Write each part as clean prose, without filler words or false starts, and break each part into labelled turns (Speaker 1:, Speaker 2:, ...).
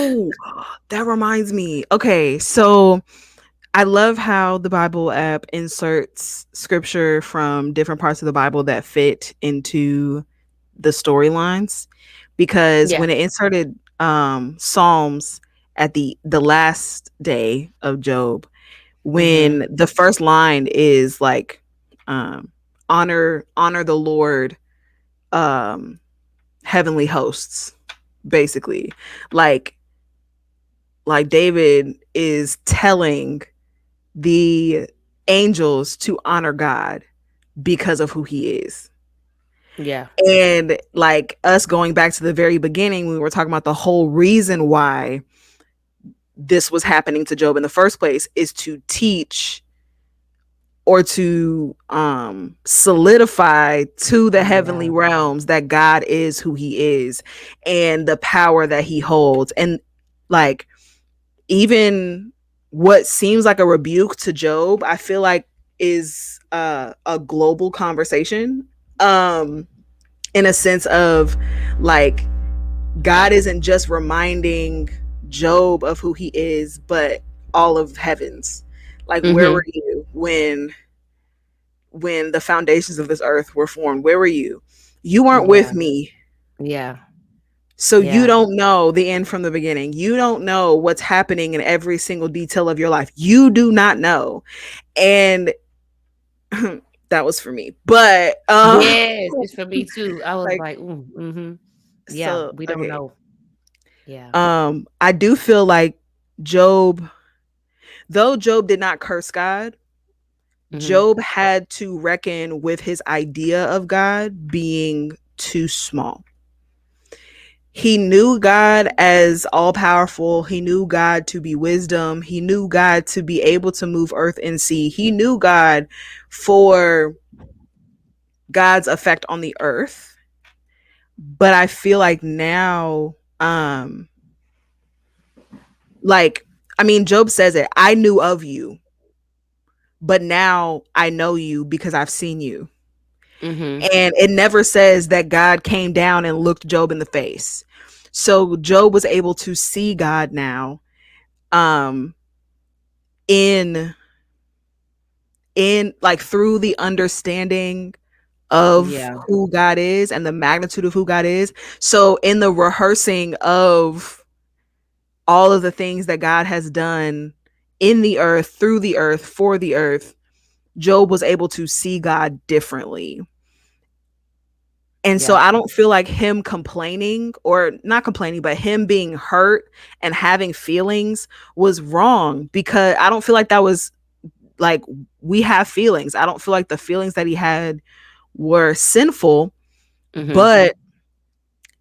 Speaker 1: Oh, that reminds me. Okay, so I love how the Bible app inserts scripture from different parts of the Bible that fit into the storylines, because
Speaker 2: Yeah.
Speaker 1: when it inserted Psalms at the last day of Job,
Speaker 2: Mm-hmm.
Speaker 1: when the first line is like um honor the Lord, um heavenly hosts, basically, like David is telling the angels to honor God because of who he is.
Speaker 2: Yeah.
Speaker 1: And like us going back to the very beginning, we were talking about the whole reason why this was happening to Job in the first place is to teach, or to solidify to the heavenly
Speaker 2: Yeah.
Speaker 1: realms that God is who he is and the power that he holds. And like, even what seems like a rebuke to Job, I feel like is a global conversation, um in a sense of like, God isn't just reminding Job of who he is, but all of heavens. Like, where
Speaker 2: Mm-hmm.
Speaker 1: were you when the foundations of this earth were formed? Where were you? You weren't with
Speaker 2: Yeah.
Speaker 1: me.
Speaker 2: Yeah.
Speaker 1: So you
Speaker 2: Yeah.
Speaker 1: don't know the end from the beginning. You don't know what's happening in every single detail of your life. You do not know. And that was for me. But
Speaker 2: Yes, it's for me too. I was
Speaker 1: like,
Speaker 2: like, mm-hmm. Yeah,
Speaker 1: so
Speaker 2: we don't
Speaker 1: okay.
Speaker 2: know. Yeah.
Speaker 1: I do feel like Job, though Job did not curse God,
Speaker 2: Mm-hmm.
Speaker 1: Job had to reckon with his idea of God being too small. He knew God as all powerful. He knew God to be wisdom. He knew God to be able to move earth and sea. He knew God for God's effect on the earth. But I feel like now, like, I mean, Job says it, I knew of you, but now I know you because I've seen you.
Speaker 2: Mm-hmm.
Speaker 1: And it never says that God came down and looked Job in the face. So Job was able to see God now, um in like through the understanding of
Speaker 2: Yeah.
Speaker 1: who God is and the magnitude of who God is. So in the rehearsing of all of the things that God has done in the earth, through the earth, for the earth, Job was able to see God differently. And so
Speaker 2: Yeah.
Speaker 1: I don't feel like him complaining, or not complaining, but him being hurt and having feelings was wrong, because I don't feel like that was like, we have feelings. I don't feel like the feelings that he had were sinful,
Speaker 2: Mm-hmm.
Speaker 1: but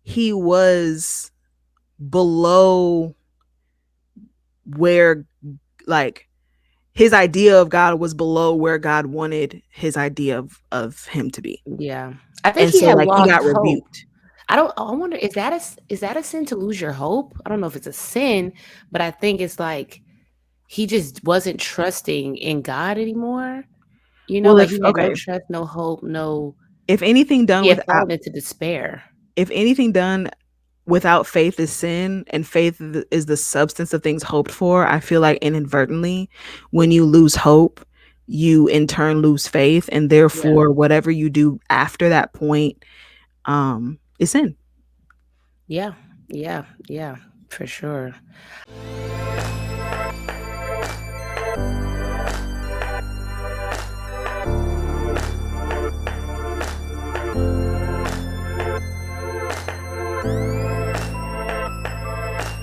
Speaker 1: he was below where, like, his idea of God was below where God wanted his idea of him to be.
Speaker 2: Yeah. I think
Speaker 1: And
Speaker 2: he
Speaker 1: so
Speaker 2: had
Speaker 1: like he
Speaker 2: lost
Speaker 1: got
Speaker 2: hope.
Speaker 1: rebuked.
Speaker 2: I wonder, is that a sin to lose your hope? I don't know if it's a sin, but I think it's like he just wasn't trusting in God anymore. You know,
Speaker 1: Well,
Speaker 2: like
Speaker 1: if
Speaker 2: he had no
Speaker 1: okay,
Speaker 2: trust, no hope, no,
Speaker 1: if anything done
Speaker 2: he had
Speaker 1: without
Speaker 2: fallen into despair.
Speaker 1: if anything done without faith is sin, and faith is the substance of things hoped for, I feel like inadvertently, when you lose hope, you in turn lose faith, and
Speaker 2: Yeah.
Speaker 1: therefore whatever you do after that point is sin.
Speaker 2: Yeah. Yeah. Yeah. For sure.